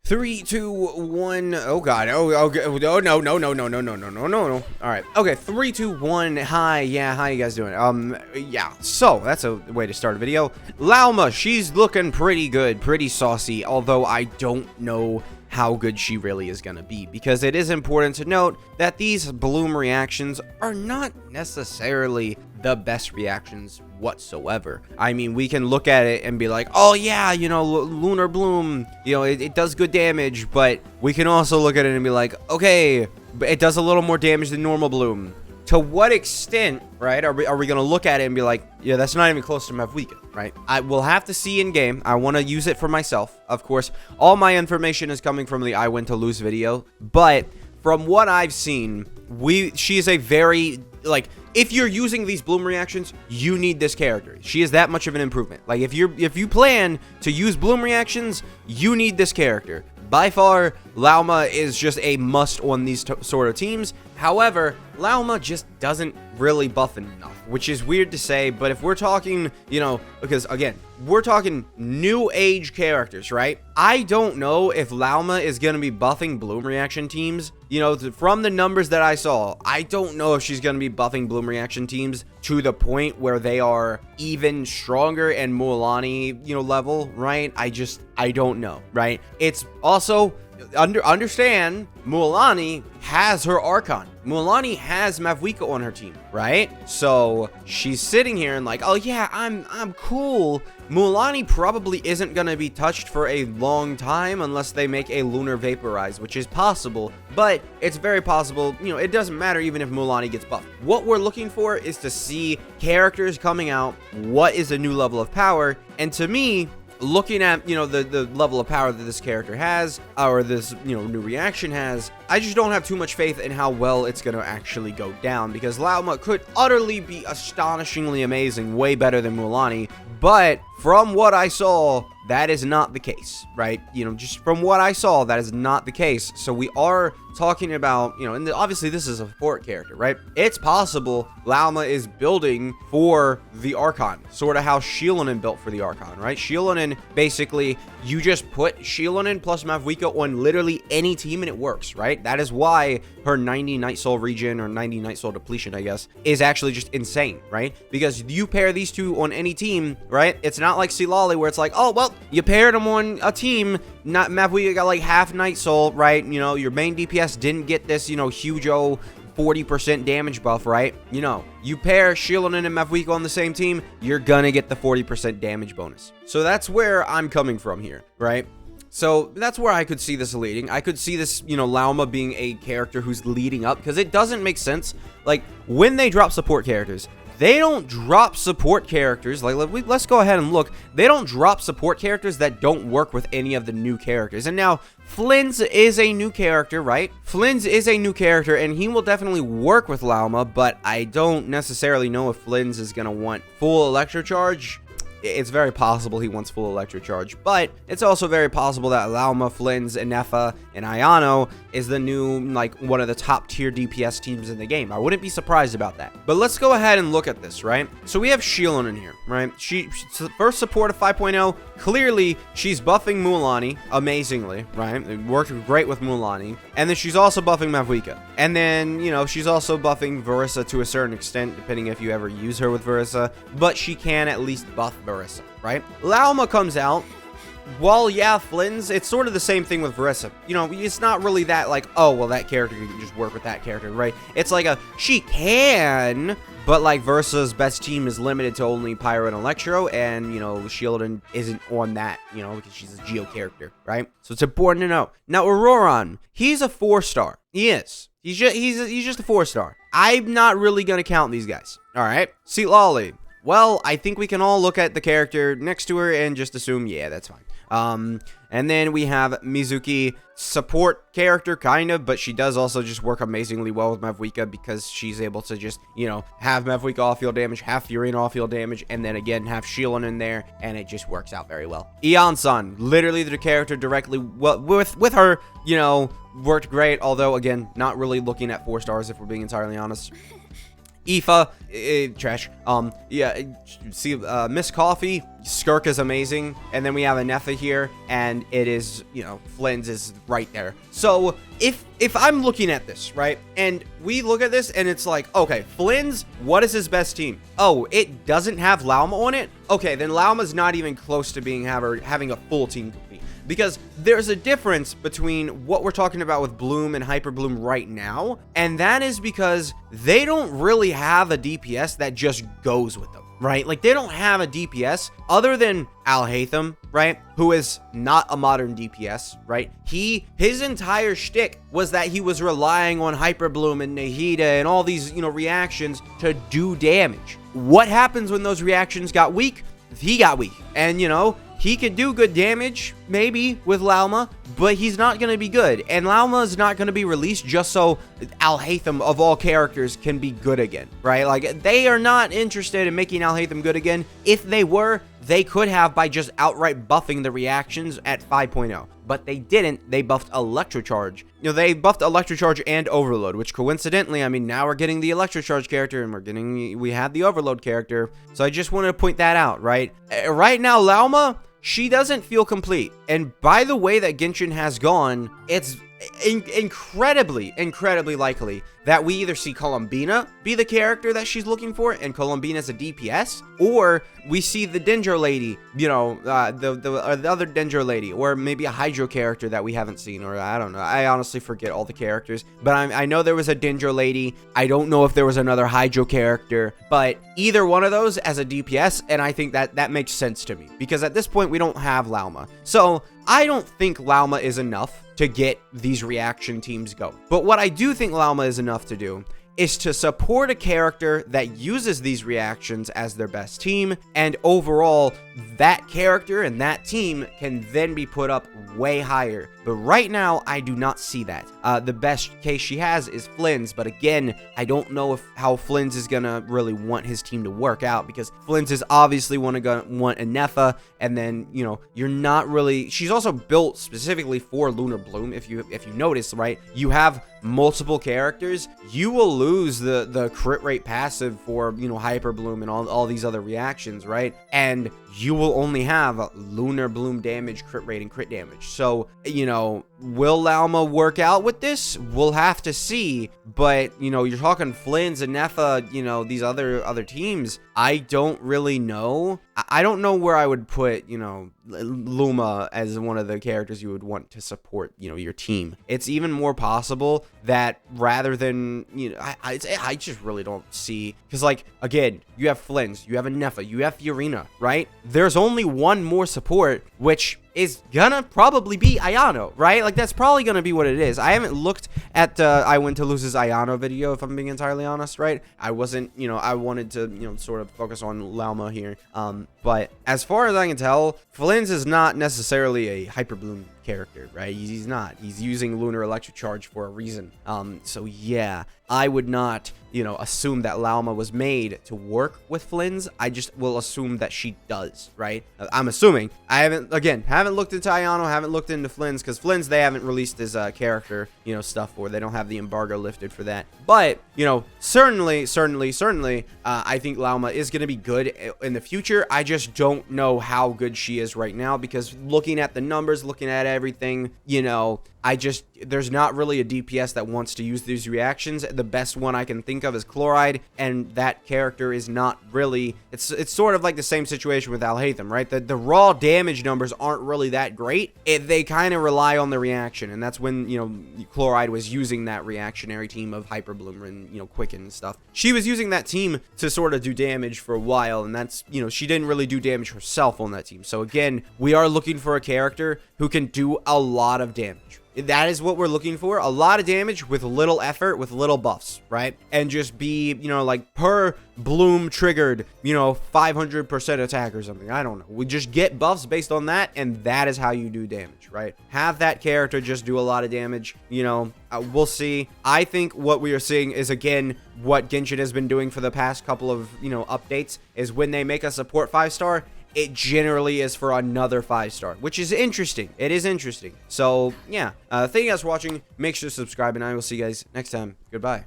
Three, two, one. Oh god. Oh no, no, no, no, no, no, no, no, no, no. All right. Okay. 3, 2, 1. Hi. Yeah. How you guys doing? Yeah. So that's a way to start a video. Llama. She's looking pretty good, pretty saucy. Although I don't know how good she really is gonna be, because it is important to note that these bloom reactions are not necessarily the best reactions whatsoever. I mean, we can look at it and be like, oh yeah, you know, lunar bloom, you know, it does good damage, but we can also look at it and be like, okay, but it does a little more damage than normal bloom. To what extent, right, are we going to look at it and be like, yeah, that's not even close to Mavwika, right? I will have to see in game. I want to use it for myself. Of course, all my information is coming from the I Win to Lose video, but from what I've seen, she is a very, like, if you're using these bloom reactions, you need this character. She is that much of an improvement. Like, if you plan to use bloom reactions, you need this character. By far, Lauma is just a must on these sort of teams. However, Lauma just doesn't really buff enough, which is weird to say, but if we're talking, you know, because again, we're talking new age characters, right? I don't know if Lauma is going to be buffing bloom reaction teams. You know, from the numbers that I saw, I don't know if she's going to be buffing bloom reaction teams to the point where they are even stronger and Mualani, you know, level, right? I don't know, right? It's also understand Mualani has her Archon. Mualani has Mavwika on her team, right? So she's sitting here and like, oh yeah, I'm cool. Mualani probably isn't going to be touched for a long time unless they make a lunar vaporize, which is possible, but it's very possible. You know, it doesn't matter even if Mualani gets buffed. What we're looking for is to see characters coming out. What is a new level of power? And to me, looking at, you know, the level of power that this character has, or this, you know, new reaction has, I just don't have too much faith in how well it's going to actually go down, because Lauma could utterly be astonishingly amazing, way better than Mualani, but from what I saw, that is not the case, right? You know, just from what I saw, that is not the case. So we are talking about, you know, and obviously this is a support character, right? It's possible Lauma is building for the Archon, sort of how Shielonin built for the Archon, right? Shielonin, basically, you just put Shielonin plus Mavwika on literally any team and it works, right? That is why her 90 Night Soul regen, or 90 Night Soul depletion, I guess, is actually just insane, right? Because you pair these two on any team, right? It's not like Silali where it's like, oh, well, you paired them on a team, not Mavwika got like half Night Soul, right? You know, your main DPS didn't get this, you know, huge 40% damage buff, right? You know, you pair Shielonin and Mavwika on the same team, you're gonna get the 40% damage bonus. So that's where I'm coming from here, right? So that's where I could see this leading. I could see this, you know, Lauma being a character who's leading up, because it doesn't make sense. Like, when they drop support characters, they don't drop support characters. Like, let's go ahead and look. They don't drop support characters that don't work with any of the new characters. And now, Flynn's is a new character, right? Flynn's is a new character, and he will definitely work with Lauma, but I don't necessarily know if Flynn's is going to want full electro charge. It's very possible he wants full electro charge, but it's also very possible that Lauma, Flynn's, Inefa, and Ayano is the new, like, one of the top tier DPS teams in the game. I wouldn't be surprised about that. But let's go ahead and look at this, right? So we have Shielonin here, right? She's first support of 5.0. Clearly, she's buffing Mualani amazingly, right? It worked great with Mualani. And then she's also buffing Mavwika. And then, you know, she's also buffing Verissa to a certain extent, depending if you ever use her with Verissa. But she can at least buff Verissa, right? Lauma comes out. Well, yeah, Flynn's, it's sort of the same thing with Verissa. You know, it's not really that like, oh, well, that character can just work with that character, right? It's like she can, but like Verissa's best team is limited to only Pyro and Electro, and, you know, Shieldon isn't on that, you know, because she's a Geo character, right? So it's important to know. Now, Auroron, he's a 4-star. He is. He's just a 4-star. I'm not really going to count these guys. All right. Silali. Well, I think we can all look at the character next to her and just assume, yeah, that's fine. And then we have Mizuki, support character, kind of, but she does also just work amazingly well with Mavwika, because she's able to just, you know, have Mavwika off-field damage, have Furina off-field damage, and then again have Shielonin in there, and it just works out very well. Eon-san, literally the character directly with her, you know, worked great, although, again, not really looking at 4 stars if we're being entirely honest. Aoife, trash. Yeah, see, Miss Coffee, Skirk is amazing, and then we have Anefa here, and it is, you know, Flynn's is right there. So if I'm looking at this, right, and we look at this, and it's like, okay, Flynn's, what is his best team? Oh, it doesn't have Llama on it? Okay, then Llama's not even close to being having a full team complete. Because there's a difference between what we're talking about with Bloom and Hyper Bloom right now, and that is because they don't really have a DPS that just goes with them, right? Like, they don't have a DPS other than Alhaitham, right? Who is not a modern DPS, right? His entire shtick was that he was relying on Hyper Bloom and Nahida and all these, you know, reactions to do damage. What happens when those reactions got weak? He got weak. And, you know, he could do good damage, maybe, with Lauma, but he's not going to be good. And Lauma is not going to be released just so Alhaitham, of all characters, can be good again, right? Like, they are not interested in making Alhaitham good again. If they were, they could have by just outright buffing the reactions at 5.0. But they didn't. They buffed Electrocharge. You know, they buffed Electrocharge and Overload, which coincidentally, I mean, now we're getting the Electrocharge character and we had the Overload character. So I just wanted to point that out, right? Right now, Lauma, she doesn't feel complete. And by the way that Genshin has gone, it's incredibly likely that we either see Columbina be the character that she's looking for, and Columbina's a DPS, or we see the Dendro lady, you know, the other Dendro lady, or maybe a Hydro character that we haven't seen, or I don't know. I honestly forget all the characters, but I know there was a Dendro lady. I don't know if there was another Hydro character, but either one of those as a DPS, and I think that makes sense to me, because at this point we don't have Lauma. So I don't think Lauma is enough to get these reaction teams going. But what I do think Lauma is enough to do is to support a character that uses these reactions as their best team, and overall, that character and that team can then be put up way higher. But right now, I do not see that. The best case she has is Flynn's, but again, I don't know how Flynn's is gonna really want his team to work out, because Flynn's is obviously want Anefa, and then, you know, you're not really... She's also built specifically for Lunar Bloom, if you notice, right? You have multiple characters, you will lose the crit rate passive for, you know, Hyper Bloom and all these other reactions, right? And you will only have Lunar Bloom damage, crit rate, and crit damage. So, you know, will Lauma work out with this? We'll have to see. But, you know, you're talking Flynn's, Anefa, you know, these other teams. I don't really know. I don't know where I would put, you know, Llama as one of the characters you would want to support, you know, your team. It's even more possible that rather than, you know, I just really don't see, because, like, again, you have Flynn's, you have Anefa, you have Fiorina, right? There's only one more support, which is gonna probably be Ayano, right? Like, that's probably gonna be what it is. I haven't looked at I Went to Lose's Ayano video, if I'm being entirely honest, right? I wasn't, you know, I wanted to, you know, sort of focus on Lauma here. But as far as I can tell, Flynn's is not necessarily a Hyper Bloom character, right? He's not. He's using Lunar Electrocharge for a reason. So yeah, I would not, you know, assume that Lauma was made to work with Flynn's. I just will assume that she does, right? I'm assuming. I haven't looked into Ayano, haven't looked into Flynn's, because Flynn's, they haven't released his character, you know, stuff for. They don't have the embargo lifted for that. But, you know, certainly, I think Lauma is going to be good in the future. I just don't know how good she is right now, because looking at the numbers, looking at everything, you know, there's not really a DPS that wants to use these reactions. The best one I can think of is Chloride, and that character is not really, it's sort of like the same situation with Alhaitham, right? The raw damage numbers aren't really that great. They kind of rely on the reaction, and that's when, you know, Chloride was using that reactionary team of Hyper Bloom and, you know, Quicken and stuff. She was using that team to sort of do damage for a while, and that's, you know, she didn't really do damage herself on that team. So again, we are looking for a character who can do a lot of damage. That is what we're looking for. A lot of damage with little effort, with little buffs, right? And just be, you know, like per Bloom triggered, you know, 500% attack or something. I don't know. We just get buffs based on that, and that is how you do damage, right? Have that character just do a lot of damage, you know. We'll see. I think what we are seeing is, again, what Genshin has been doing for the past couple of, you know, updates, is when they make a support 5-star, it generally is for another 5-star, which is interesting. It is interesting. So, yeah. Thank you guys for watching. Make sure to subscribe, and I will see you guys next time. Goodbye.